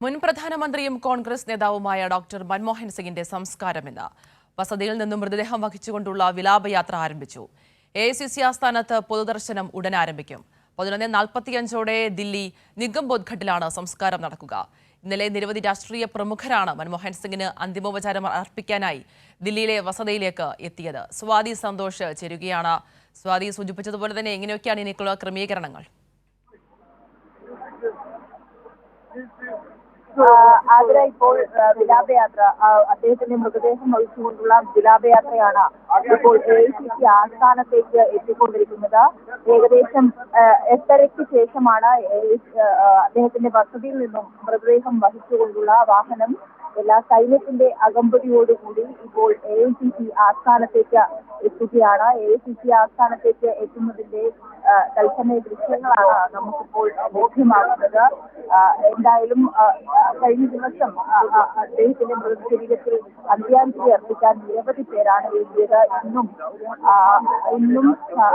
മുൻ പ്രധാനമന്ത്രിയും കോൺഗ്രസ് നേതാവുമായ ഡോക്ടർ മൻമോഹൻ സിംഗിന്റെ സംസ്കാരമിന്ന് വസതിയിൽ നിന്നും മൃതദേഹം വഹിച്ചുകൊണ്ടുള്ള വിലാപയാത്ര ആരംഭിച്ചു. എഐസിസി ആസ്ഥാനത്ത് പൊതുദർശനം ഉടൻ ആരംഭിക്കും. 11:45 ദില്ലി നിഗംബോധ് ഘട്ടിലാണ് സംസ്കാരം നടക്കുക. ഇന്നലെ നിരവധി രാഷ്ട്രീയ പ്രമുഖരാണ് മൻമോഹൻ സിംഗിന് അന്തിമോപചാരം അർപ്പിക്കാനായി ദില്ലിയിലെ വസതിയിലേക്ക് എത്തിയത്. സ്വാതി സന്തോഷ് ചേരുകയാണ്. സ്വാതി സൂചിപ്പിച്ചതുപോലെ തന്നെ എങ്ങനെയൊക്കെയാണ് ഇനിക്കുള്ള ക്രമീകരണങ്ങൾ? ആതിര ഇപ്പോൾ വിലാപയാത്ര അദ്ദേഹത്തിന്റെ മൃതദേഹം വഹിച്ചുകൊണ്ടുള്ള വിലാപയാത്രയാണ് ഇപ്പോൾ എഐസിസി ആസ്ഥാനത്തേക്ക് എത്തിക്കൊണ്ടിരിക്കുന്നത്. ഏകദേശം 8:30 ശേഷമാണ് അദ്ദേഹത്തിന്റെ വസതിയിൽ നിന്നും മൃതദേഹം വഹിച്ചുകൊണ്ടുള്ള വാഹനം എല്ലാ സൈന്യത്തിന്റെ അകമ്പടിയോടുകൂടി ഇപ്പോൾ എഐസിസി ആസ്ഥാനത്തേക്ക് എത്തുകയാണ്. എഐസിസി ആസ്ഥാനത്തേക്ക് എത്തുന്നതിന്റെ തത്സമയ ദൃശ്യങ്ങളാണ് നമുക്കിപ്പോൾ ലഭ്യമാകുന്നത്. എന്തായാലും കഴിഞ്ഞ ദിവസം അദ്ദേഹത്തിന്റെ മൃതശരീരത്തിൽ അന്ത്യാഞ്ജലി അർപ്പിക്കാൻ നിരവധി പേരാണ് എത്തിയത്. ഇന്നും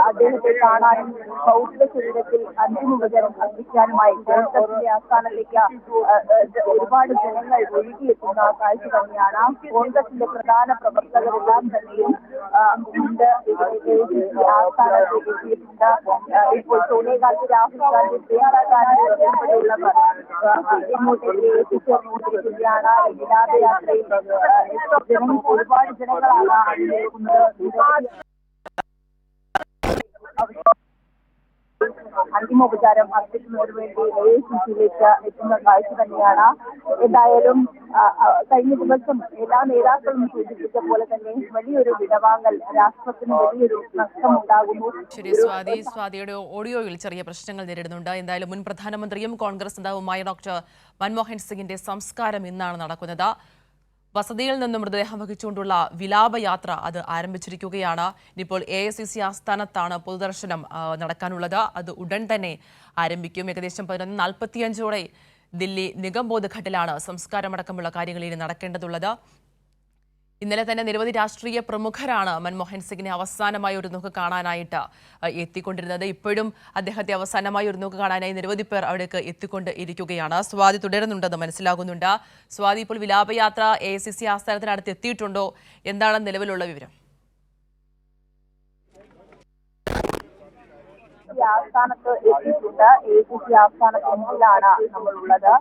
അദ്ദേഹത്തെ കാണാനും ഭൗതിക ശരീരത്തിൽ അന്തിമോപചാരം അർപ്പിക്കാനുമായി കോൺഗ്രസിന്റെ ആസ്ഥാനത്തേക്ക് ഒരുപാട് ജനങ്ങൾ ഒഴുകിയെത്തുന്ന കാഴ്ച തന്നെയാണ്. കോൺഗ്രസിന്റെ പ്രധാന പ്രവർത്തകരെല്ലാം തന്നെയും ആസ്ഥാനത്തേക്ക് എത്തിയിട്ടുണ്ട്. ഇപ്പോൾ സോണിയാഗാന്ധി, രാഹുൽ ഗാന്ധി, പ്രിയങ്ക ഗാന്ധി ഉൾപ്പെടെയുള്ളവർ ഇങ്ങോട്ടേക്ക് എത്തിച്ചേർന്നുകൊണ്ടിരിക്കുകയാണ്. വിലാപയാത്രയിൽ ഒരുപാട് ജനങ്ങളാണ് അണിനിരക്കുന്നത്. അന്തിമോപചാരം അർപ്പിക്കുന്നതിന് വേണ്ടി എഐസിസിയിലേക്ക് എത്തുന്ന കാഴ്ച തന്നെയാണ്. എന്തായാലും കഴിഞ്ഞ ദിവസം എല്ലാ നേതാക്കളും സൂചിപ്പിച്ച പോലെ തന്നെ വലിയൊരു വിടവാങ്ങൽ, രാഷ്ട്രത്തിന് വലിയൊരു നഷ്ടമുണ്ടാകുന്നു. ശരി സ്വാതിയുടെ ഓഡിയോയിൽ ചെറിയ പ്രശ്നങ്ങൾ നേരിടുന്നുണ്ട്. എന്തായാലും മുൻ പ്രധാനമന്ത്രിയും കോൺഗ്രസ് നേതാവുമായ ഡോക്ടർ മൻമോഹൻ സിംഗിന്റെ സംസ്കാരം ഇന്നാണ് നടക്കുന്നത്. വസതിയിൽ നിന്നും മൃതദേഹം വഹിച്ചുകൊണ്ടുള്ള വിലാപയാത്ര അത് ആരംഭിച്ചിരിക്കുകയാണ്. ഇനിയിപ്പോൾ എഐസിസി ആസ്ഥാനത്താണ് പൊതുദർശനം നടക്കാനുള്ളത്. അത് ഉടൻ തന്നെ ആരംഭിക്കും. ഏകദേശം 11:45 ദില്ലി നിഗംബോധ് ഘട്ടിലാണ് സംസ്കാരമടക്കമുള്ള കാര്യങ്ങൾ ഇനി നടക്കേണ്ടതുള്ളത്. ഇന്നലെ തന്നെ നിരവധി രാഷ്ട്രീയ പ്രമുഖരാണ് മൻമോഹൻ സിംഗിനെ അവസാനമായി ഒരു നോക്ക് കാണാനായിട്ട് എത്തിക്കൊണ്ടിരുന്നത്. ഇപ്പോഴും അദ്ദേഹത്തെ അവസാനമായി ഒരു നോക്ക് കാണാനായി നിരവധി പേർ അവിടേക്ക് എത്തിക്കൊണ്ട് ഇരിക്കുകയാണ്. സ്വാതി തുടരുന്നുണ്ടെന്ന് മനസ്സിലാകുന്നുണ്ട്. സ്വാതി, ഇപ്പോൾ വിലാപയാത്ര എഐസിസി ആസ്ഥാനത്തിനടുത്ത് എത്തിയിട്ടുണ്ടോ? എന്താണ് നിലവിലുള്ള വിവരം? ആസ്ഥാനത്ത് എത്തിയിട്ടുണ്ട്. എഐസിസി ആസ്ഥാനത്തിന് മുന്നിലാണ് നമ്മളുള്ളത്.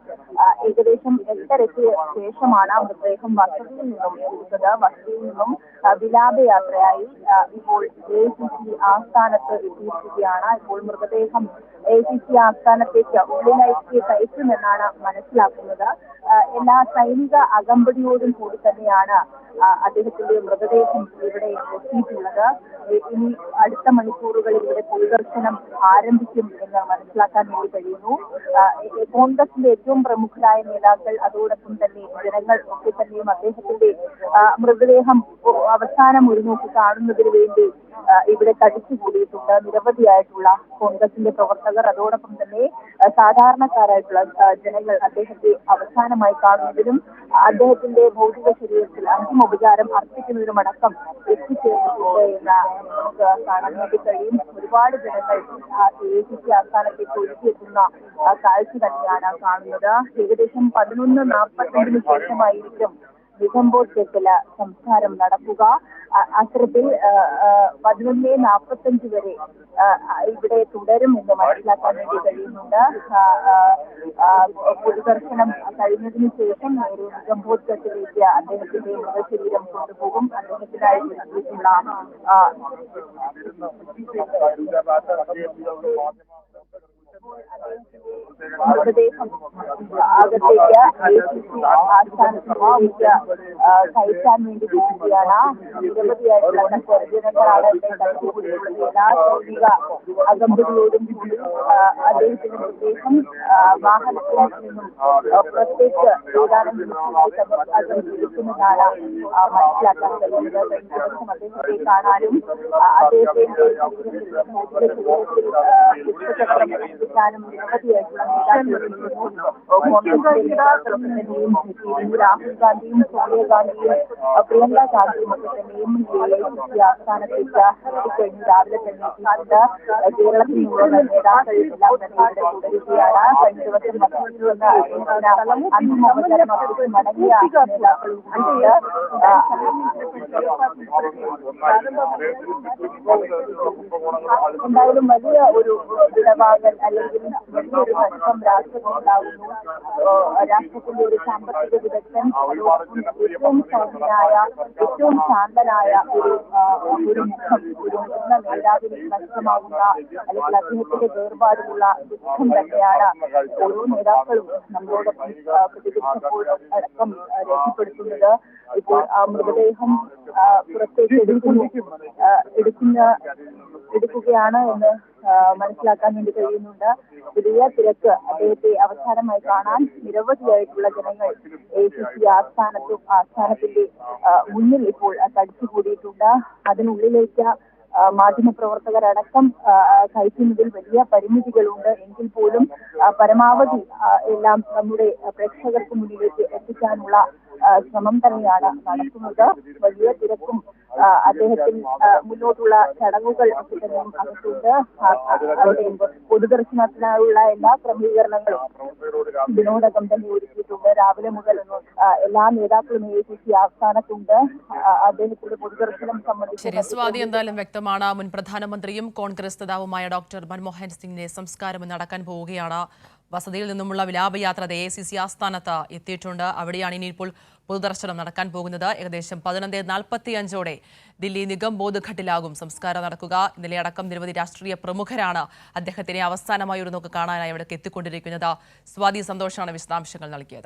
ഏകദേശം 8:30 ശേഷമാണ് മൃതദേഹം വസതിയിൽ നിന്നും എടുത്തത്. വസതിയിൽ നിന്നും വിലാപയാത്രയായി ഇപ്പോൾ എഐസിസി ആസ്ഥാനത്ത് എത്തിയിരിക്കുകയാണ്. ഇപ്പോൾ മൃതദേഹം എഐസിസി ആസ്ഥാനത്തേക്ക് ഉള്ളിലേക്ക് കയറ്റുമെന്നാണ് മനസ്സിലാക്കുന്നത്. എല്ലാ സൈനിക അകമ്പടിയോടും കൂടി തന്നെയാണ് അദ്ദേഹത്തിന്റെ മൃതദേഹം ഇവിടെ എത്തിയിട്ടുള്ളത്. ഇനി അടുത്ത മണിക്കൂറുകളിൽ ഇവിടെ പൊതുദർശനം ആരംഭിക്കും എന്ന് മനസ്സിലാക്കാൻ വേണ്ടി കഴിയുന്നു. കോൺഗ്രസിന്റെ ഏറ്റവും പ്രമുഖരായ നേതാക്കൾ, അതോടൊപ്പം തന്നെ ജനങ്ങൾ ഒക്കെ തന്നെയും അദ്ദേഹത്തിന്റെ മൃതദേഹം അവസാനം ഒരു നോക്ക് കാണുന്നതിന് വേണ്ടി ഇവിടെ തടിച്ചുകൂടിയിട്ടുണ്ട്. നിരവധിയായിട്ടുള്ള കോൺഗ്രസിന്റെ പ്രവർത്തകർ, അതോടൊപ്പം തന്നെ സാധാരണക്കാരായിട്ടുള്ള ജനങ്ങൾ അദ്ദേഹത്തെ അവസാനമായി കാണുന്നതിനും അദ്ദേഹത്തിന്റെ ഭൗതിക ശരീരത്തിൽ അന്തിമോപചാരം അർപ്പിക്കുന്നതിനുമടക്കം എത്തിച്ചേർന്നിട്ടുണ്ട് എന്ന് നമുക്ക് കാണാൻ വേണ്ടി കഴിയും. ഒരുപാട് ജനങ്ങൾ എഐസിസി ആസ്ഥാനത്തേക്ക് ഒഴുകിയെത്തുന്ന കാഴ്ച തന്നെയാണ് കാണുന്നത്. ഏകദേശം 11:45 ശേഷമായിരിക്കും നിഗംബോധ് ഘട്ടില് സംസ്കാരം നടക്കുക. അത്തരത്തിൽ 11:45 വരെ ഇവിടെ തുടരും എന്ന് മനസ്സിലാക്കാൻ വേണ്ടി കഴിയുന്നുണ്ട്. പൊതുദർശനം കഴിഞ്ഞതിന് ശേഷം നേരെ നിഗംബോധ് ഘട്ടിലേക്ക് അദ്ദേഹത്തിന്റെ മൃതശരീരം കൊണ്ടുപോകും. അദ്ദേഹത്തിനായി നൽകിയിട്ടുള്ള മൃതദേഹം അകത്തേക്ക് എഐസിസി ആസ്ഥാനത്തിലേക്ക് കയറ്റാൻ വേണ്ടി പോവുകയാണ്. നിരവധിയായിട്ടുള്ള ജനങ്ങളാണ് തടിച്ചുകൂടിയിട്ടുള്ളത്. എല്ലാ സൈനിക അകമ്പടിയോടും കൂടി അദ്ദേഹത്തിന്റെ മൃതദേഹം വാഹനത്തിൽ നിന്നും പുറത്തേക്ക് ഏതാനും മിനിറ്റുകൾക്കകം ഇരിക്കുമെന്നാണ് മനസ്സിലാക്കാൻ കഴിയുന്നത്. കഴിഞ്ഞ ദിവസം അദ്ദേഹത്തെ കാണാനും അദ്ദേഹത്തിന്റെ പുഷ്പചക്രം എത്തിക്കാനും നിരവധിയായിട്ടുള്ള നേതാക്കൾ നേതാക്കളൊക്കെ തന്നെയും എത്തിയിരുന്നു. രാഹുൽ ഗാന്ധിയും സോണിയാഗാന്ധിയും പ്രിയങ്ക ഗാന്ധിയും ഒക്കെ തന്നെയും AICC ആസ്ഥാനത്തേക്ക് എത്തിക്കഴിഞ്ഞു. രാവിലെ തന്നെ എത്തിയിട്ടുണ്ട്. കേരളത്തിൽ നിന്നുള്ള നേതാക്കൾ എല്ലാം തന്നെ ഇവിടെ തുടരുകയാണ്. കഴിഞ്ഞ ദിവസം മസ്ജിദിൽ നിന്ന് അന്തിമോപചാരം മടങ്ങിയ നേതാക്കളും എന്തായാലും വലിയ ഒരു വിടവാങ്ങൽ അല്ലെങ്കിൽ വലിയൊരു നഷ്ടം രാഷ്ട്രത്തിനുണ്ടാകുന്നു. രാഷ്ട്രത്തിന്റെ ഒരു സാമ്പത്തിക വിദഗ്ധൻ, ഏറ്റവും ഏറ്റവും ശാന്തനായ ഒരു മുഖം, ഒരു മുതിർന്ന നേതാവിന് നഷ്ടമാകുന്ന അല്ലെങ്കിൽ അദ്ദേഹത്തിന്റെ വേർപാടിലുള്ള ദുഃഖം തന്നെയാണ് ഓരോ നേതാക്കളും നമ്മളോടൊപ്പം പ്രതികരിച്ചപ്പോൾ അടക്കം രേഖപ്പെടുത്തുന്നത്. ഇപ്പോൾ ആ മൃതദേഹം പുറത്തേക്ക് എടുക്കുകയാണ് എന്ന് മനസ്സിലാക്കാൻ വേണ്ടി കഴിയുന്നുണ്ട്. വലിയ തിരക്ക്, അദ്ദേഹത്തെ അവസാനമായി കാണാൻ നിരവധിയായിട്ടുള്ള ജനങ്ങൾ AICC ആസ്ഥാനത്തിന്റെ മുന്നിൽ ഇപ്പോൾ തടിച്ചുകൂടിയിട്ടുണ്ട്. അതിനുള്ളിലേക്ക് മാധ്യമപ്രവർത്തകരടക്കം കയറ്റുന്നതിൽ വലിയ പരിമിതികളുണ്ട്. എങ്കിൽ പോലും പരമാവധി എല്ലാം നമ്മുടെ പ്രേക്ഷകർക്ക് മുന്നിലേക്ക് എത്തിക്കാനുള്ള ശ്രമം തന്നെയാണ് നടത്തുന്നത്. വലിയ തിരക്കും അദ്ദേഹത്തിന് മുന്നോട്ടുള്ള ചടങ്ങുകൾ ഒക്കെ തന്നെയും അകത്തുണ്ട്. അവിടെ പൊതുദർശനത്തിനായുള്ള എല്ലാ ക്രമീകരണങ്ങളും ഇതിനോടകം തന്നെ ഒരുക്കിയിട്ടുണ്ട്. രാവിലെ മുതൽ എല്ലാ നേതാക്കളും AICC ആസ്ഥാനത്തുണ്ട്. അദ്ദേഹത്തിന്റെ പൊതുദർശനം സംബന്ധിച്ച് സ്വാതി എന്തായാലും വ്യക്തമാണ്. മുൻ പ്രധാനമന്ത്രിയും കോൺഗ്രസ് നേതാവുമായ ഡോക്ടർ മൻമോഹൻ സിംഗിന്റെ സംസ്കാരം നടക്കാൻ പോവുകയാണ്. വസതിയിൽ നിന്നുമുള്ള വിലാപയാത്ര AICC ആസ്ഥാനത്ത് എത്തിയിട്ടുണ്ട്. അവിടെയാണ് ഇനിയിപ്പോൾ പൊതുദർശനം നടക്കാൻ പോകുന്നത്. ഏകദേശം 11:45 ദില്ലി നിഗംബോധ് ഘട്ടിലാകും സംസ്കാരം നടക്കുക. ഇന്നലെ അടക്കം നിരവധി രാഷ്ട്രീയ പ്രമുഖരാണ് അദ്ദേഹത്തിനെ അവസാനമായി ഒരു നോക്ക് കാണാനായി അവിടേക്ക് എത്തിക്കൊണ്ടിരിക്കുന്നത്. സ്വാതി സന്തോഷാണ് വിശദാംശങ്ങൾ നൽകിയത്.